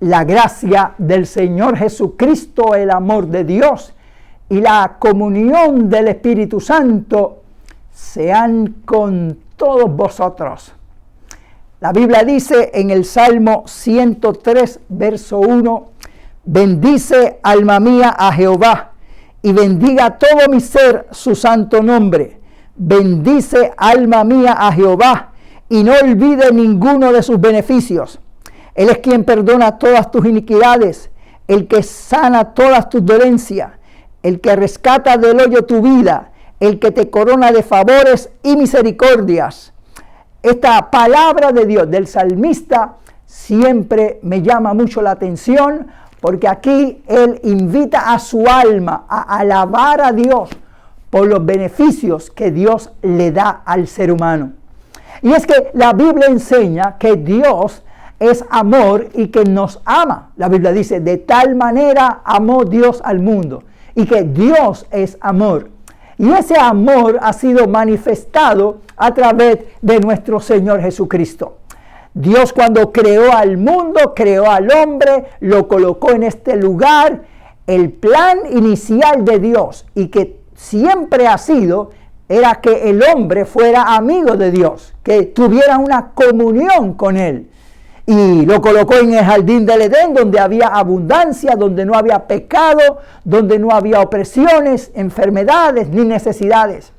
la gracia del Señor Jesucristo, el amor de Dios y la comunión del Espíritu Santo sean con todos vosotros. La Biblia dice en el Salmo 103, verso 1, bendice alma mía a Jehová y bendiga todo mi ser su santo nombre. Bendice alma mía a Jehová y no olvide ninguno de sus beneficios. Él es quien perdona todas tus iniquidades, el que sana todas tus dolencias, el que rescata del hoyo tu vida, el que te corona de favores y misericordias. Esta palabra de Dios, del salmista, siempre me llama mucho la atención, porque aquí él invita a su alma a alabar a Dios por los beneficios que Dios le da al ser humano. Y es que la Biblia enseña que Dios es amor y que nos ama. La Biblia dice, de tal manera amó Dios al mundo, y que Dios es amor. Y ese amor ha sido manifestado a través de nuestro Señor Jesucristo. Dios, cuando creó al mundo, creó al hombre, lo colocó en este lugar. El plan inicial de Dios, y que siempre ha sido, era que el hombre fuera amigo de Dios, que tuviera una comunión con Él. Y lo colocó en el jardín del Edén, donde había abundancia, donde no había pecado, donde no había opresiones, enfermedades ni necesidades.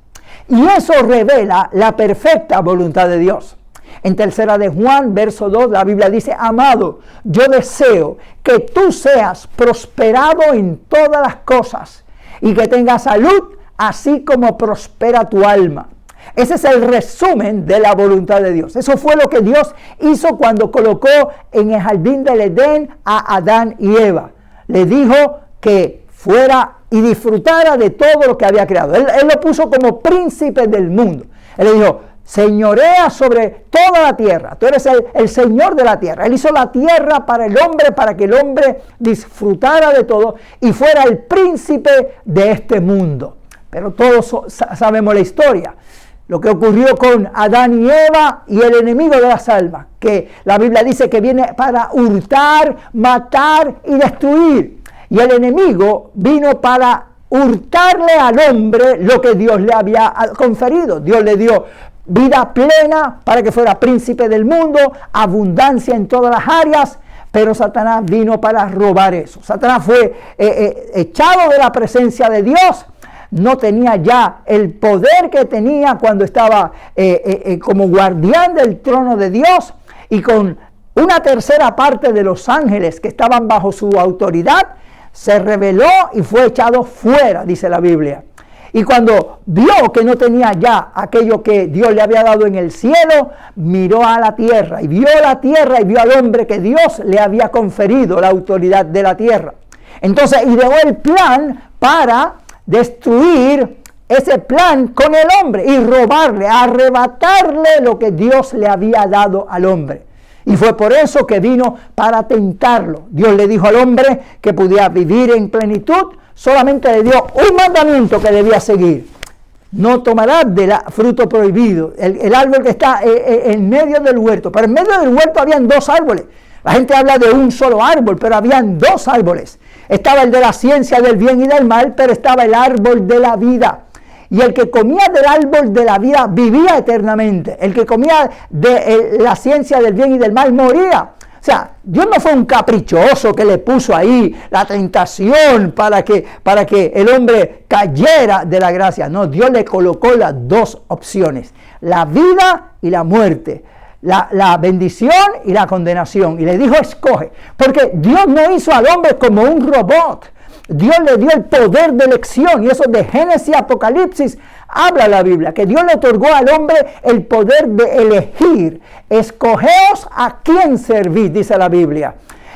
Y eso revela la perfecta voluntad de Dios. En 3 de Juan, verso 2, la Biblia dice, amado, yo deseo que tú seas prosperado en todas las cosas y que tengas salud, así como prospera tu alma. Ese es el resumen de la voluntad de Dios. Eso fue lo que Dios hizo cuando colocó en el jardín del Edén a Adán y Eva. Le dijo que fuera y disfrutara de todo lo que había creado. Él lo puso como príncipe del mundo. Él le dijo, señorea sobre toda la tierra. Tú eres el Señor de la tierra. Él hizo la tierra para el hombre, para que el hombre disfrutara de todo y fuera el príncipe de este mundo. Pero todos sabemos la historia. Lo que ocurrió con Adán y Eva y el enemigo de las almas, que la Biblia dice que viene para hurtar, matar y destruir. Y el enemigo vino para hurtarle al hombre lo que Dios le había conferido. Dios le dio vida plena para que fuera príncipe del mundo, abundancia en todas las áreas, pero Satanás vino para robar eso. Satanás fue echado de la presencia de Dios. No tenía ya el poder que tenía cuando estaba como guardián del trono de Dios, y con una tercera parte de los ángeles que estaban bajo su autoridad, se rebeló y fue echado fuera, dice la Biblia. Y cuando vio que no tenía ya aquello que Dios le había dado en el cielo, miró a la tierra y vio la tierra y vio al hombre que Dios le había conferido la autoridad de la tierra. Entonces ideó el plan para destruir ese plan con el hombre y robarle, arrebatarle lo que Dios le había dado al hombre. Y fue por eso que vino para tentarlo. Dios le dijo al hombre que podía vivir en plenitud, solamente le dio un mandamiento que debía seguir: no tomarás del fruto prohibido, el árbol que está en medio del huerto. Pero en medio del huerto habían dos árboles. La gente habla de un solo árbol, pero habían dos árboles. Estaba el de la ciencia del bien y del mal, pero estaba el árbol de la vida. Y el que comía del árbol de la vida vivía eternamente. El que comía de la ciencia del bien y del mal moría. O sea, Dios no fue un caprichoso que le puso ahí la tentación para que el hombre cayera de la gracia. No, Dios le colocó las dos opciones: la vida y la muerte. La bendición y la condenación. Y le dijo, escoge. Porque Dios no hizo al hombre como un robot. Dios le dio el poder de elección. Y eso de Génesis y Apocalipsis habla la Biblia. Que Dios le otorgó al hombre el poder de elegir. Escogeos a quién servir, dice la Biblia.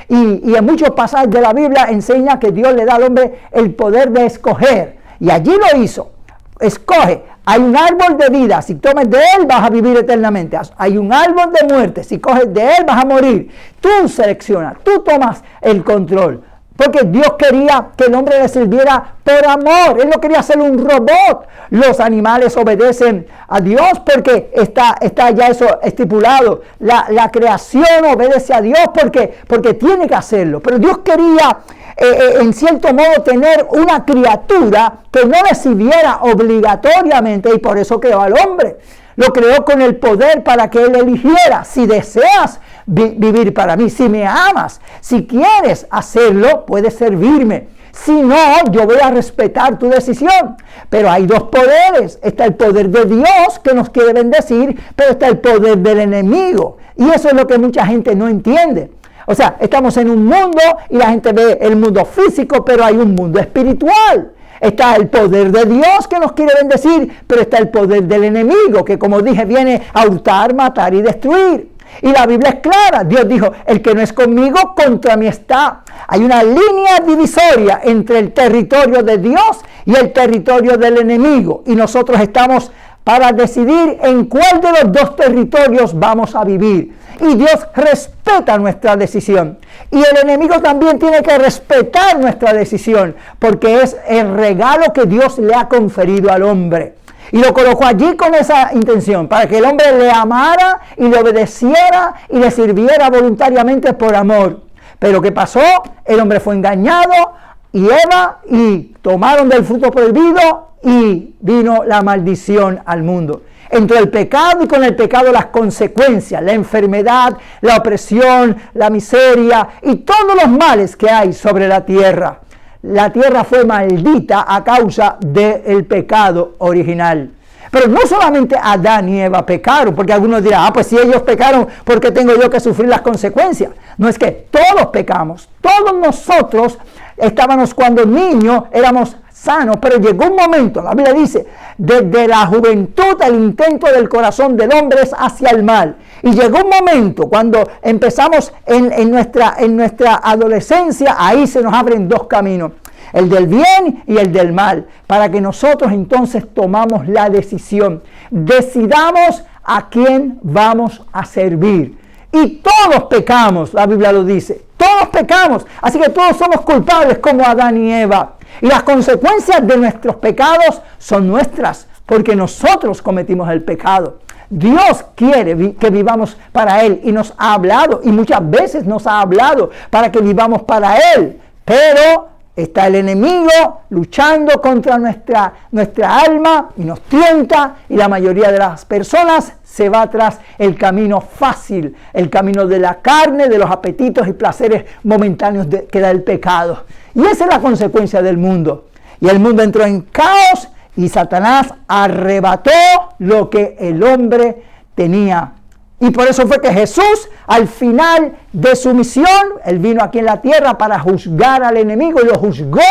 Y en muchos pasajes de la Biblia enseña que Dios le da al hombre el poder de escoger. Y allí lo hizo. Escoge. Hay un árbol de vida, si tomes de él vas a vivir eternamente. Hay un árbol de muerte, si coges de él vas a morir. Tú seleccionas, tú tomas el control. porque Dios quería que el hombre le sirviera por amor. Él no quería ser un robot. Los animales obedecen a Dios porque está ya eso estipulado. La creación obedece a Dios porque tiene que hacerlo. Pero Dios quería, en cierto modo, tener una criatura que no le sirviera obligatoriamente, y por eso creó al hombre. Lo creó con el poder para que él eligiera: si deseas vivir para mí, si me amas, si quieres hacerlo, puedes servirme. Si no, yo voy a respetar tu decisión. Pero hay dos poderes. Está el poder de Dios, que nos quiere bendecir, pero está el poder del enemigo. Y eso es lo que mucha gente no entiende. O sea, estamos en un mundo y la gente ve el mundo físico, pero hay un mundo espiritual. Está el poder de Dios, que nos quiere bendecir, pero está el poder del enemigo, que, como dije, viene a hurtar, matar y destruir. Y la Biblia es clara. Dios dijo: el que no es conmigo, contra mí está. Hay una línea divisoria entre el territorio de Dios y el territorio del enemigo. Y nosotros estamos para decidir en cuál de los dos territorios vamos a vivir. Y Dios respeta nuestra decisión. Y el enemigo también tiene que respetar nuestra decisión, porque es el regalo que Dios le ha conferido al hombre. Y lo colocó allí con esa intención, para que el hombre le amara y le obedeciera y le sirviera voluntariamente por amor. Pero ¿qué pasó? El hombre fue engañado, y Eva, y tomaron del fruto prohibido, y vino la maldición al mundo. Entró el pecado, y con el pecado las consecuencias: la enfermedad, la opresión, la miseria y todos los males que hay sobre la tierra. La tierra fue maldita a causa del pecado original. Pero no solamente Adán y Eva pecaron, porque algunos dirán: pues si ellos pecaron, ¿por qué tengo yo que sufrir las consecuencias? No, es que todos pecamos. Todos nosotros estábamos, cuando niños éramos sanos, pero llegó un momento, la Biblia dice, desde la juventud el intento del corazón del hombre es hacia el mal. Y llegó un momento cuando empezamos en nuestra adolescencia, ahí se nos abren dos caminos: el del bien y el del mal, para que nosotros entonces tomamos la decisión, decidamos a quién vamos a servir. Y todos pecamos, la Biblia lo dice, todos pecamos, así que todos somos culpables como Adán y Eva. Y las consecuencias de nuestros pecados son nuestras, porque nosotros cometimos el pecado. Dios quiere que vivamos para Él, y nos ha hablado, y muchas veces nos ha hablado para que vivamos para Él. Pero está el enemigo luchando contra nuestra alma y nos tienta, y la mayoría de las personas se va tras el camino fácil, el camino de la carne, de los apetitos y placeres momentáneos que da el pecado. Y esa es la consecuencia del mundo. Y el mundo entró en caos, y Satanás arrebató lo que el hombre tenía. Y por eso fue que Jesús, al final de su misión, Él vino aquí en la tierra para juzgar al enemigo, y lo juzgó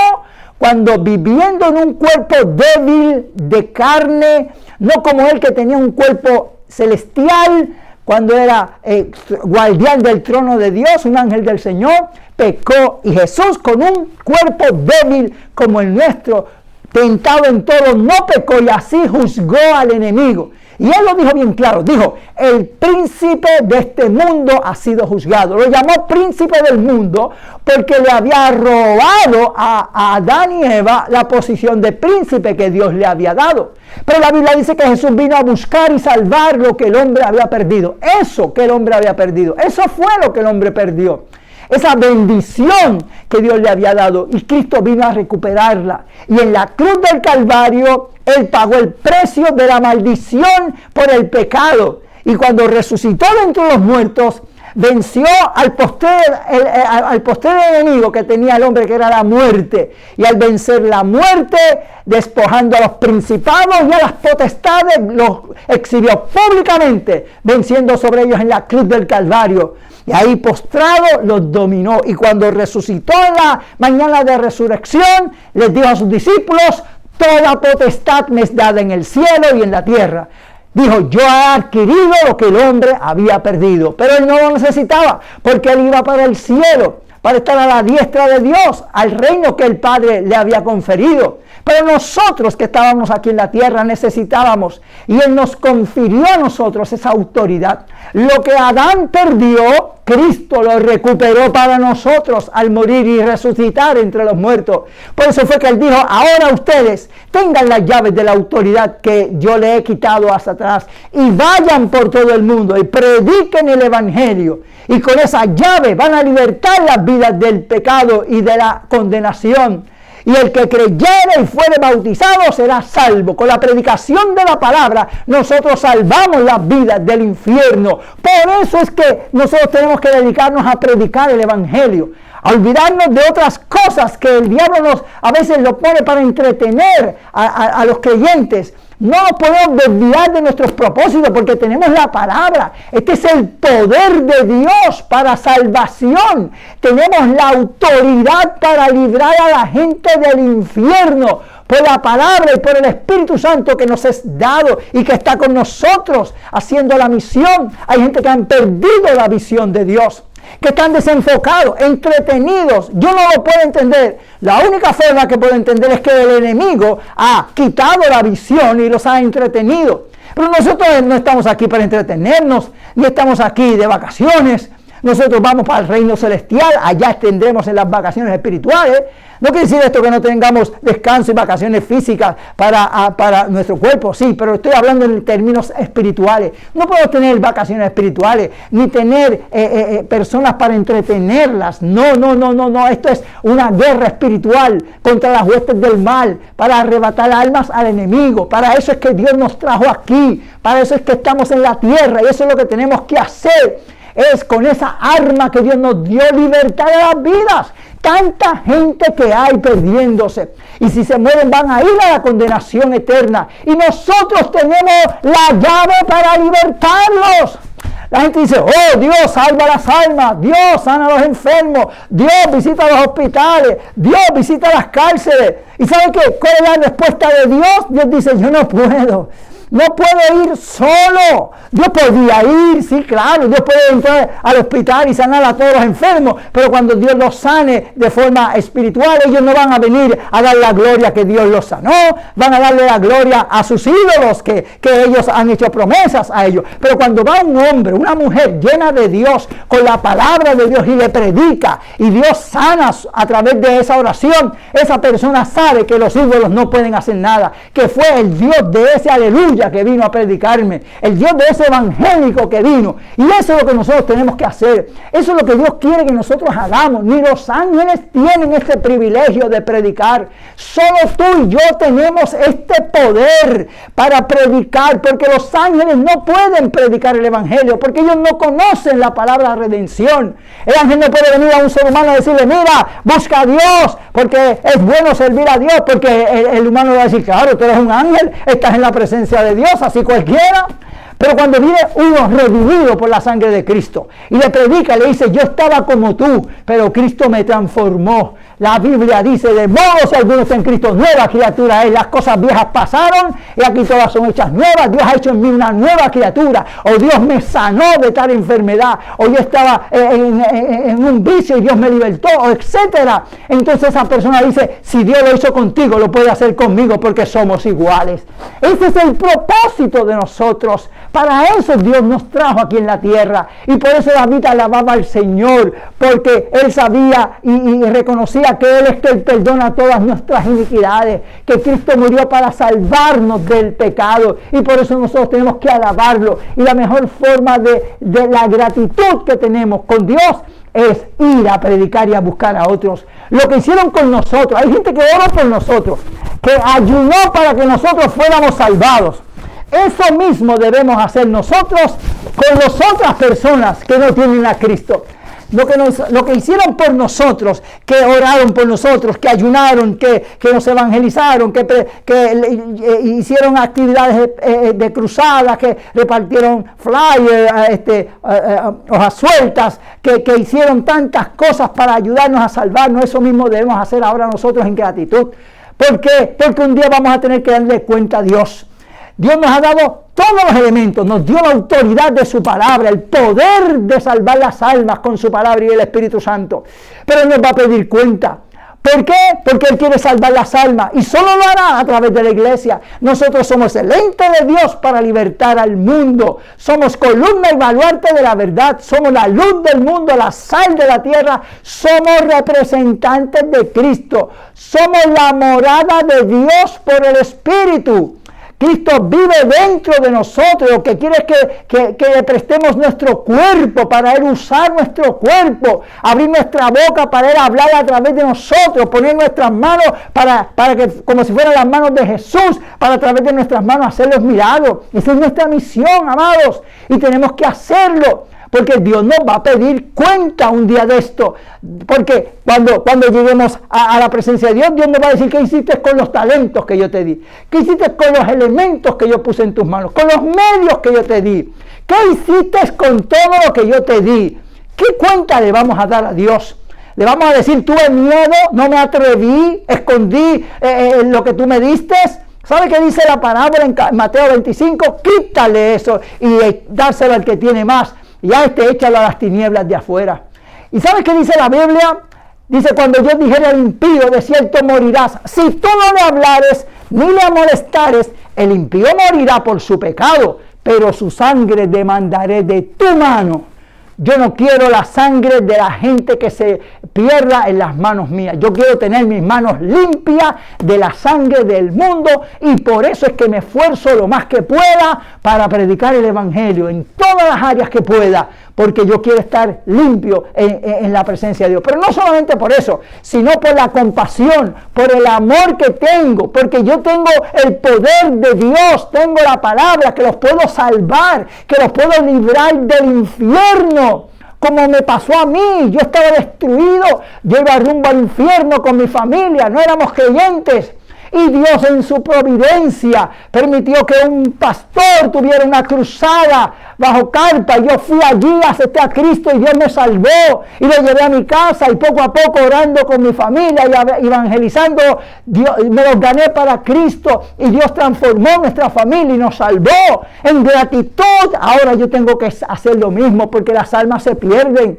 cuando, viviendo en un cuerpo débil de carne, no como Él, que tenía un cuerpo celestial, cuando era guardián del trono de Dios, un ángel del Señor, pecó. Y Jesús, con un cuerpo débil como el nuestro, tentado en todo, no pecó, y así juzgó al enemigo. Y Él lo dijo bien claro, dijo: el príncipe de este mundo ha sido juzgado. Lo llamó príncipe del mundo porque le había robado a Adán y Eva la posición de príncipe que Dios le había dado. Pero la Biblia dice que Jesús vino a buscar y salvar lo que el hombre había perdido. Eso que el hombre había perdido, eso fue lo que el hombre perdió. Esa bendición que Dios le había dado, y Cristo vino a recuperarla. Y en la cruz del Calvario, Él pagó el precio de la maldición por el pecado. Y cuando resucitó de entre los muertos, venció al postrer enemigo que tenía el hombre, que era la muerte. Y al vencer la muerte, despojando a los principados y a las potestades, los exhibió públicamente, venciendo sobre ellos en la cruz del Calvario. Y ahí, postrado, los dominó. Y cuando resucitó en la mañana de resurrección, les dijo a sus discípulos: toda potestad me es dada en el cielo y en la tierra. Dijo: yo he adquirido lo que el hombre había perdido. Pero él no lo necesitaba, porque él iba para el cielo, para estar a la diestra de Dios, al reino que el Padre le había conferido. Pero nosotros que estábamos aquí en la tierra necesitábamos, y Él nos confirió a nosotros esa autoridad. Lo que Adán perdió, Cristo lo recuperó para nosotros al morir y resucitar entre los muertos. Por eso fue que Él dijo, ahora ustedes tengan las llaves de la autoridad que yo le he quitado a Satanás y vayan por todo el mundo y prediquen el Evangelio. Y con esa llave van a libertar las vidas del pecado y de la condenación. Y el que creyere y fuere bautizado será salvo. Con la predicación de la palabra nosotros salvamos las vidas del infierno. Por eso es que nosotros tenemos que dedicarnos a predicar el Evangelio, a olvidarnos de otras cosas que el diablo a veces lo pone para entretener a los creyentes. No nos podemos desviar de nuestros propósitos porque tenemos la palabra. Este es el poder de Dios para salvación. Tenemos la autoridad para librar a la gente del infierno por la palabra y por el Espíritu Santo que nos es dado y que está con nosotros haciendo la misión. Hay gente que han perdido la visión de Dios, que están desenfocados, entretenidos. Yo no lo puedo entender. La única forma que puedo entender es que el enemigo ha quitado la visión y los ha entretenido. Pero nosotros no estamos aquí para entretenernos, ni estamos aquí de vacaciones. Nosotros vamos para el reino celestial, allá tendremos en las vacaciones espirituales. No quiere decir esto que no tengamos descanso y vacaciones físicas para nuestro cuerpo, sí, pero estoy hablando en términos espirituales. No podemos tener vacaciones espirituales, ni tener personas para entretenerlas. No, esto es una guerra espiritual contra las huestes del mal, para arrebatar almas al enemigo. Para eso es que Dios nos trajo aquí, para eso es que estamos en la tierra, y eso es lo que tenemos que hacer. Es con esa arma que Dios nos dio libertad de las vidas. Tanta gente que hay perdiéndose. Y si se mueren van a ir a la condenación eterna. Y nosotros tenemos la llave para libertarlos. La gente dice, oh, Dios salva las almas, Dios sana a los enfermos, Dios visita los hospitales, Dios visita las cárceles. ¿Y saben qué? ¿Cuál es la respuesta de Dios? Dios dice, yo no puedo. No puedo ir solo. Dios podía ir, sí, claro. Dios puede entrar al hospital y sanar a todos los enfermos. Pero cuando Dios los sane de forma espiritual, ellos no van a venir a dar la gloria que Dios los sanó. Van a darle la gloria a sus ídolos que ellos han hecho promesas a ellos. Pero cuando va un hombre, una mujer llena de Dios, con la palabra de Dios y le predica, y Dios sana a través de esa oración, esa persona sabe que los ídolos no pueden hacer nada. Que fue el Dios de ese aleluya que vino a predicarme, el Dios de ese evangélico que vino. Y eso es lo que nosotros tenemos que hacer. Eso es lo que Dios quiere que nosotros hagamos. Ni los ángeles tienen este privilegio de predicar. Solo tú y yo tenemos este poder para predicar, porque los ángeles no pueden predicar el evangelio, porque ellos no conocen la palabra redención. El ángel no puede venir a un ser humano y decirle, mira, busca a Dios, porque es bueno servir a Dios, porque el humano va a decir, claro, tú eres un ángel, estás en la presencia de Dios, así cualquiera. Pero cuando viene uno redimido por la sangre de Cristo y le predica, le dice, yo estaba como tú, pero Cristo me transformó. La Biblia dice, de modo si alguno está en Cristo, nueva criatura es. Las cosas viejas pasaron y aquí todas son hechas nuevas. Dios ha hecho en mí una nueva criatura. O Dios me sanó de tal enfermedad. O yo estaba en un vicio y Dios me libertó, o etcétera. Entonces esa persona dice, si Dios lo hizo contigo, lo puede hacer conmigo porque somos iguales. Ese es el propósito de nosotros. Para eso Dios nos trajo aquí en la tierra. Y por eso David alababa al Señor, porque él sabía y reconocía que Él es que Él perdona todas nuestras iniquidades, que Cristo murió para salvarnos del pecado, y por eso nosotros tenemos que alabarlo. Y la mejor forma de la gratitud que tenemos con Dios es ir a predicar y a buscar a otros. Lo que hicieron con nosotros, hay gente que oró por nosotros, que ayunó para que nosotros fuéramos salvados. Eso mismo debemos hacer nosotros con las otras personas que no tienen a Cristo. Lo que hicieron por nosotros, que oraron por nosotros, que ayunaron, que nos evangelizaron, que hicieron actividades de cruzadas, que repartieron flyers, hojas sueltas, que hicieron tantas cosas para ayudarnos a salvarnos. Eso mismo debemos hacer ahora nosotros en gratitud. ¿Por qué? Porque un día vamos a tener que darle cuenta a Dios. Dios nos ha dado todos los elementos, nos dio la autoridad de su palabra, el poder de salvar las almas con su palabra y el Espíritu Santo. Pero Él nos va a pedir cuenta. ¿Por qué? Porque Él quiere salvar las almas y solo lo hará a través de la iglesia. Nosotros somos el ente de Dios para libertar al mundo. Somos columna y baluarte de la verdad. Somos la luz del mundo, la sal de la tierra. Somos representantes de Cristo. Somos la morada de Dios por el Espíritu. Cristo vive dentro de nosotros. Lo que quiere es que le prestemos nuestro cuerpo para Él usar nuestro cuerpo, abrir nuestra boca para Él hablar a través de nosotros, poner nuestras manos para que, como si fueran las manos de Jesús, para a través de nuestras manos hacer los milagros. Esa es nuestra misión, amados, y tenemos que hacerlo. Porque Dios nos va a pedir cuenta un día de esto. Porque cuando lleguemos a la presencia de Dios, Dios nos va a decir: ¿qué hiciste con los talentos que yo te di? ¿Qué hiciste con los elementos que yo puse en tus manos? ¿Con los medios que yo te di? ¿Qué hiciste con todo lo que yo te di? ¿Qué cuenta le vamos a dar a Dios? Le vamos a decir: tuve miedo, no me atreví, escondí lo que tú me diste. ¿Sabe qué dice la parábola en Mateo 25? Quítale eso y dárselo al que tiene más. Y a échalo a las tinieblas de afuera. ¿Y sabes qué dice la Biblia? Dice: cuando yo dijera al impío, de cierto morirás. Si tú no le hablares, ni le amonestares, el impío morirá por su pecado, pero su sangre demandaré de tu mano. Yo no quiero la sangre de la gente que se pierda en las manos mías. Yo quiero tener mis manos limpias de la sangre del mundo, y por eso es que me esfuerzo lo más que pueda para predicar el Evangelio en todas las áreas que pueda, porque yo quiero estar limpio en la presencia de Dios. Pero no solamente por eso, sino por la compasión, por el amor que tengo, porque yo tengo el poder de Dios, tengo la palabra que los puedo salvar, que los puedo librar del infierno. Como me pasó a mí, yo estaba destruido, yo iba rumbo al infierno con mi familia, no éramos creyentes. Y Dios en su providencia permitió que un pastor tuviera una cruzada bajo carpa, y yo fui allí, acepté a Cristo y Dios me salvó y lo llevé a mi casa, y poco a poco orando con mi familia y evangelizando, me los gané para Cristo, y Dios transformó nuestra familia y nos salvó. En gratitud, ahora yo tengo que hacer lo mismo, porque las almas se pierden.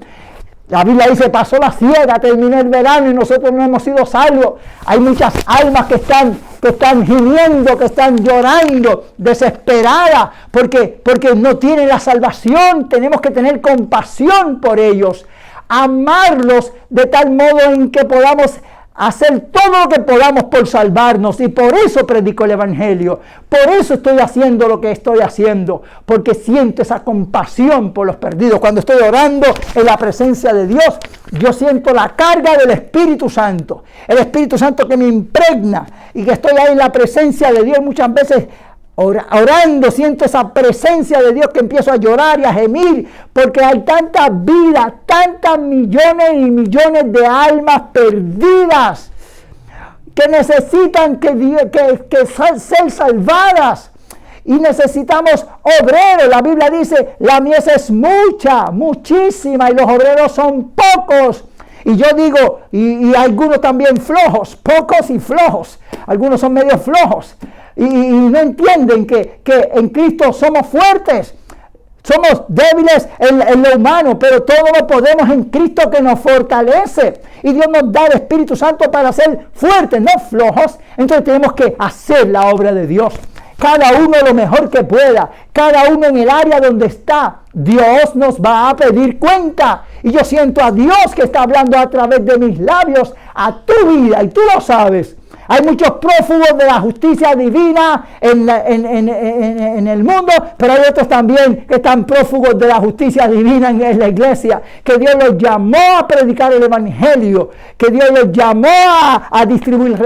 La Biblia dice: pasó la siega, terminó el verano y nosotros no hemos sido salvos. Hay muchas almas que están gimiendo, que están llorando, desesperadas, porque no tienen la salvación. Tenemos que tener compasión por ellos, amarlos de tal modo en que podamos hacer todo lo que podamos por salvarnos. Y por eso predico el Evangelio, por eso estoy haciendo lo que estoy haciendo, porque siento esa compasión por los perdidos. Cuando estoy orando en la presencia de Dios, yo siento la carga del Espíritu Santo, el Espíritu Santo que me impregna, y que estoy ahí en la presencia de Dios. Muchas veces orando siento esa presencia de Dios, que empiezo a llorar y a gemir, porque hay tantas vidas, tantas millones y millones de almas perdidas que necesitan que ser salvadas, y necesitamos obreros. La Biblia dice: la mies es mucha, muchísima, y los obreros son pocos. Y yo digo, y algunos también flojos, pocos y flojos, algunos son medio flojos, y no entienden que en Cristo somos fuertes. Somos débiles en lo humano, pero todo lo podemos en Cristo que nos fortalece. Y Dios nos da el Espíritu Santo para ser fuertes, no flojos. Entonces tenemos que hacer la obra de Dios. Cada uno lo mejor que pueda, cada uno en el área donde está. Dios nos va a pedir cuenta. Y yo siento a Dios que está hablando a través de mis labios a tu vida, y tú lo sabes. Hay muchos prófugos de la justicia divina en el mundo, pero hay otros también que están prófugos de la justicia divina en la iglesia, que Dios los llamó a predicar el Evangelio, que Dios los llamó a distribuir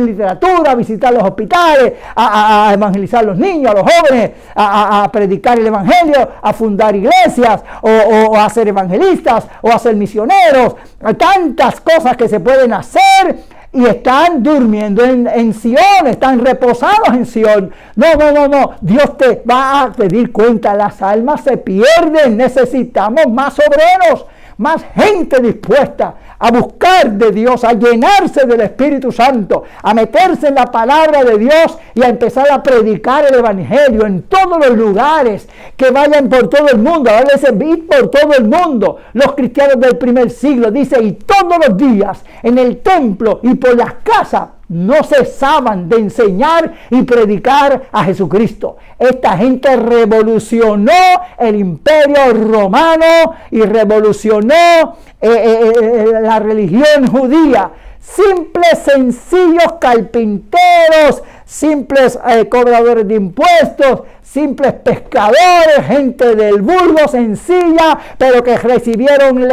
literatura, a visitar los hospitales, a evangelizar a los niños, a los jóvenes, a predicar el Evangelio, a fundar iglesias, o a ser evangelistas, o a ser misioneros. Hay tantas cosas que se pueden hacer. Y están durmiendo en Sion, están reposados en Sion. No. Dios te va a pedir cuenta. Las almas se pierden. Necesitamos más obreros, más gente dispuesta a buscar de Dios, a llenarse del Espíritu Santo, a meterse en la palabra de Dios y a empezar a predicar el Evangelio en todos los lugares, que vayan por todo el mundo, a veces ir por todo el mundo. Los cristianos del primer siglo, dice, y todos los días en el templo y por las casas no cesaban de enseñar y predicar a Jesucristo. Esta gente revolucionó el imperio romano y revolucionó la religión judía. Simples, sencillos carpinteros, simples cobradores de impuestos, simples pescadores, gente del vulgo, sencilla, pero que recibieron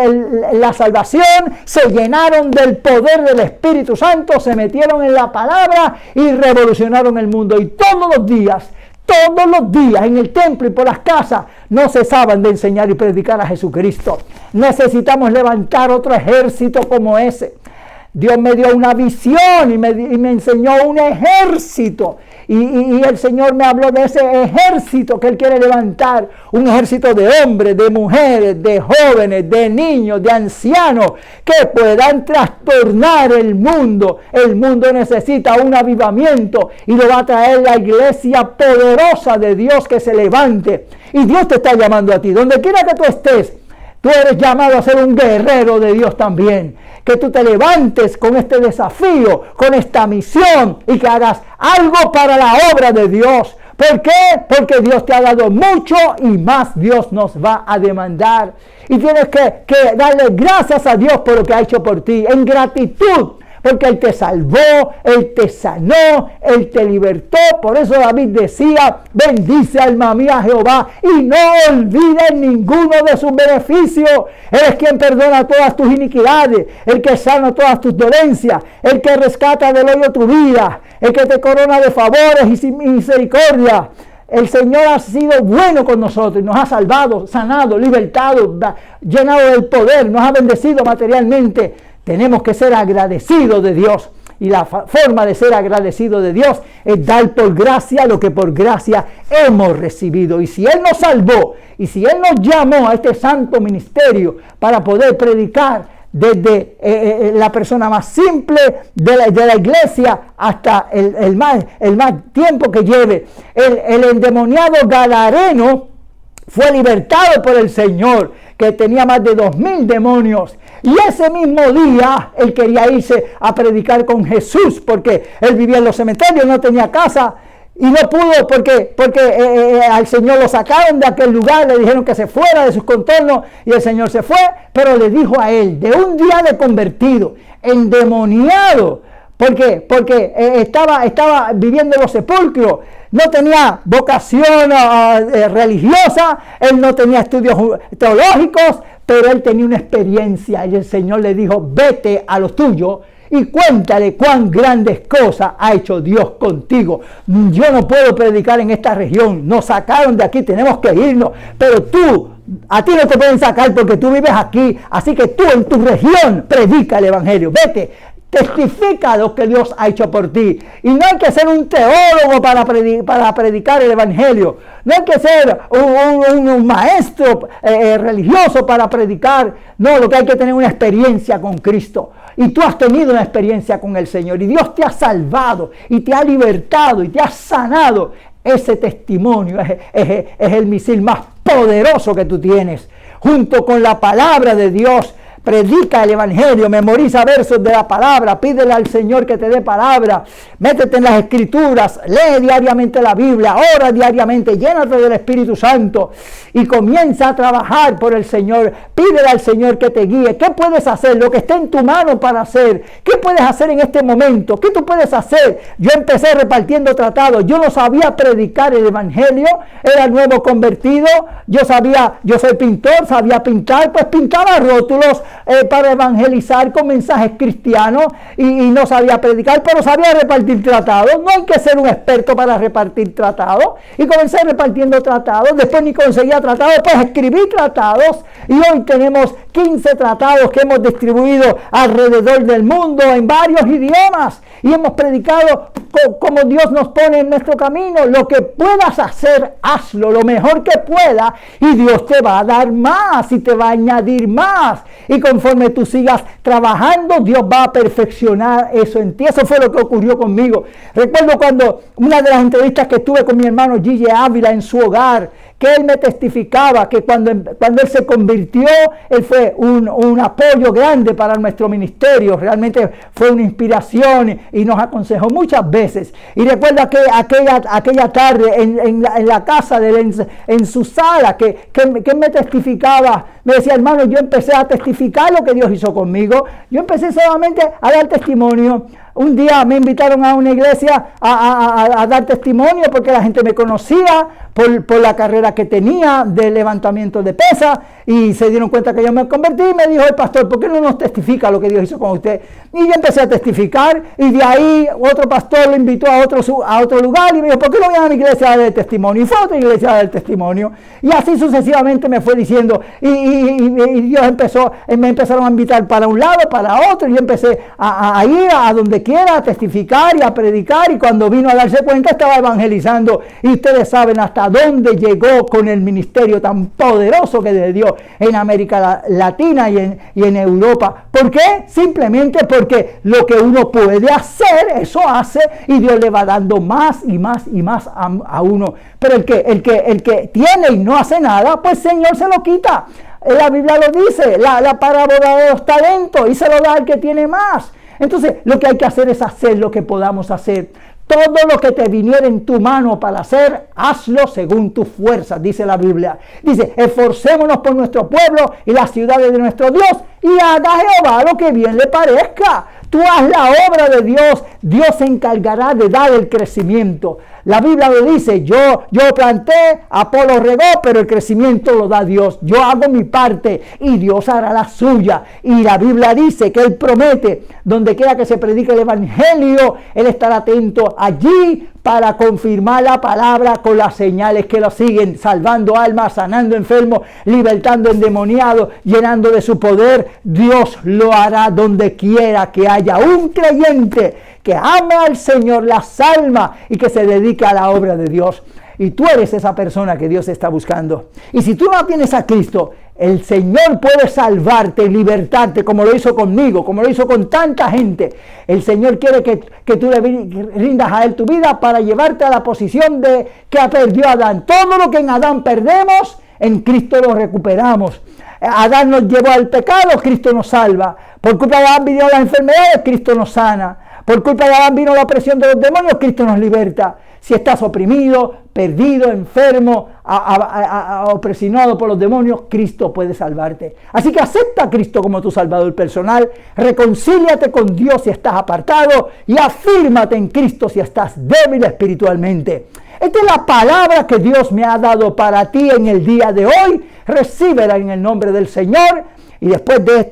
la salvación, se llenaron del poder del Espíritu Santo, se metieron en la palabra y revolucionaron el mundo. Y todos los días en el templo y por las casas no cesaban de enseñar y predicar a Jesucristo. Necesitamos levantar otro ejército como ese. Dios me dio una visión y me enseñó un ejército. Y el Señor me habló de ese ejército que Él quiere levantar. Un ejército de hombres, de mujeres, de jóvenes, de niños, de ancianos, que puedan trastornar el mundo. El mundo necesita un avivamiento y lo va a traer la iglesia poderosa de Dios que se levante. Y Dios te está llamando a ti. Donde quiera que tú estés, tú eres llamado a ser un guerrero de Dios también. Que tú te levantes con este desafío, con esta misión y que hagas algo para la obra de Dios. ¿Por qué? Porque Dios te ha dado mucho y más Dios nos va a demandar. Y tienes que darle gracias a Dios por lo que ha hecho por ti, en gratitud. Porque Él te salvó, Él te sanó, Él te libertó. Por eso David decía, bendice alma mía Jehová y no olvides ninguno de sus beneficios. Él es quien perdona todas tus iniquidades, el que sana todas tus dolencias, el que rescata del hoyo tu vida, el que te corona de favores y misericordia. El Señor ha sido bueno con nosotros, nos ha salvado, sanado, libertado, llenado del poder, nos ha bendecido materialmente. Tenemos que ser agradecidos de Dios. Y la forma de ser agradecido de Dios es dar por gracia lo que por gracia hemos recibido. Y si Él nos salvó, y si Él nos llamó a este santo ministerio para poder predicar desde la persona más simple de la iglesia hasta el más tiempo que lleve, el endemoniado gadareno fue libertado por el Señor, que tenía más de 2,000 demonios. Y ese mismo día él quería irse a predicar con Jesús, porque él vivía en los cementerios, no tenía casa y no pudo porque al Señor lo sacaron de aquel lugar, le dijeron que se fuera de sus contornos y el Señor se fue, pero le dijo a él, de un día de convertido, endemoniado, porque estaba viviendo en los sepulcros, no tenía vocación religiosa, él no tenía estudios teológicos, pero él tenía una experiencia y el Señor le dijo, vete a los tuyos y cuéntale cuán grandes cosas ha hecho Dios contigo. Yo no puedo predicar en esta región, nos sacaron de aquí, tenemos que irnos, pero a ti no te pueden sacar porque tú vives aquí, así que tú en tu región predica el Evangelio, vete. Testifica lo que Dios ha hecho por ti. Y no hay que ser un teólogo para predicar el Evangelio. No hay que ser un maestro religioso para predicar. No, lo que hay que tener una experiencia con Cristo. Y tú has tenido una experiencia con el Señor. Y Dios te ha salvado y te ha libertado y te ha sanado. Ese testimonio es el misil más poderoso que tú tienes. Junto con la palabra de Dios. Predica el Evangelio, memoriza versos de la palabra, pídele al Señor que te dé palabra, métete en las Escrituras, lee diariamente la Biblia, ora diariamente, llénate del Espíritu Santo y comienza a trabajar por el Señor. Pídele al Señor que te guíe. ¿Qué puedes hacer? Lo que esté en tu mano para hacer. ¿Qué puedes hacer en este momento? ¿Qué tú puedes hacer? Yo empecé repartiendo tratados. Yo no sabía predicar el Evangelio, era nuevo convertido. Yo soy pintor, sabía pintar, pues pintaba rótulos para evangelizar con mensajes cristianos y no sabía predicar, pero sabía repartir tratados. No hay que ser un experto para repartir tratados. Y comencé repartiendo tratados, después ni conseguía tratados, pues escribí tratados y hoy tenemos 15 tratados que hemos distribuido alrededor del mundo en varios idiomas y hemos predicado como Dios nos pone en nuestro camino. Lo que puedas hacer, hazlo lo mejor que pueda y Dios te va a dar más y te va a añadir más. Y conforme tú sigas trabajando, Dios va a perfeccionar eso en ti. Eso fue lo que ocurrió conmigo. Recuerdo cuando una de las entrevistas que tuve con mi hermano Gigi Ávila en su hogar, que él me testificaba que cuando él se convirtió, él fue un apoyo grande para nuestro ministerio. Realmente fue una inspiración y nos aconsejó muchas veces. Y recuerdo que aquella tarde en la casa de él, en su sala, que me testificaba, me decía: hermano, yo empecé a testificar lo que Dios hizo conmigo. Yo empecé solamente a dar testimonio. Un día me invitaron a una iglesia a dar testimonio porque la gente me conocía por la carrera que tenía de levantamiento de pesas, y se dieron cuenta que yo me convertí y me dijo el pastor: ¿por qué no nos testifica lo que Dios hizo con usted? Y yo empecé a testificar, y de ahí otro pastor lo invitó a otro lugar y me dijo: ¿por qué no viene a mi iglesia a dar el testimonio? Y fue a otra iglesia a dar el testimonio, y así sucesivamente me fue diciendo, y Dios me empezaron a invitar para un lado, para otro, y yo empecé a ir a donde quiera a testificar y a predicar, y cuando vino a darse cuenta estaba evangelizando, y ustedes saben hasta dónde llegó con el ministerio tan poderoso que le dio en América Latina y en Europa. ¿Por qué? Simplemente porque lo que uno puede hacer, eso hace, y Dios le va dando más y más y más a uno. Pero el que tiene y no hace nada, pues Señor se lo quita. La Biblia lo dice, la parábola de los talentos, y se lo da al que tiene más. Entonces, lo que hay que hacer es hacer lo que podamos hacer. Todo lo que te viniera en tu mano para hacer, hazlo según tus fuerzas, dice la Biblia. Dice: esforcémonos por nuestro pueblo y las ciudades de nuestro Dios, y haga Jehová lo que bien le parezca. Tú haz la obra de Dios, Dios se encargará de dar el crecimiento. La Biblia lo dice: yo planté, Apolo regó, pero el crecimiento lo da Dios. Yo hago mi parte y Dios hará la suya. Y la Biblia dice que Él promete, donde quiera que se predique el Evangelio, Él estará atento allí para confirmar la palabra con las señales que lo siguen, salvando almas, sanando enfermos, libertando endemoniados, llenando de su poder. Dios lo hará donde quiera que haya un creyente que ame al Señor, las almas, y que se dedique a la obra de Dios. Y tú eres esa persona que Dios está buscando. Y si tú no tienes a Cristo, el Señor puede salvarte, libertarte, como lo hizo conmigo, como lo hizo con tanta gente. El Señor quiere que tú le rindas a Él tu vida para llevarte a la posición de que perdió Adán. Todo lo que en Adán perdemos, en Cristo lo recuperamos. Adán nos llevó al pecado, Cristo nos salva. Por culpa de Adán vino las enfermedades, Cristo nos sana. Por culpa de Adán vino la opresión de los demonios, Cristo nos liberta. Si estás oprimido, perdido, enfermo, opresionado por los demonios, Cristo puede salvarte. Así que acepta a Cristo como tu Salvador personal, reconcíliate con Dios si estás apartado, y afírmate en Cristo si estás débil espiritualmente. Esta es la palabra que Dios me ha dado para ti en el día de hoy. Recíbela en el nombre del Señor. Y después de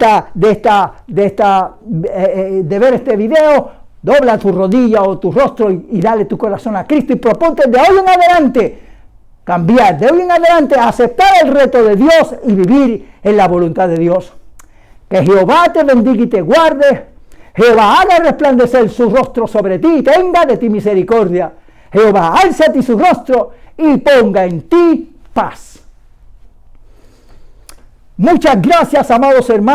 ver este video, dobla tu rodilla o tu rostro y dale tu corazón a Cristo, y proponte de hoy en adelante cambiar, de hoy en adelante aceptar el reto de Dios y vivir en la voluntad de Dios. Que Jehová te bendiga y te guarde. Jehová haga resplandecer su rostro sobre ti y tenga de ti misericordia. Jehová alce a ti su rostro y ponga en ti paz. Muchas gracias, amados hermanos.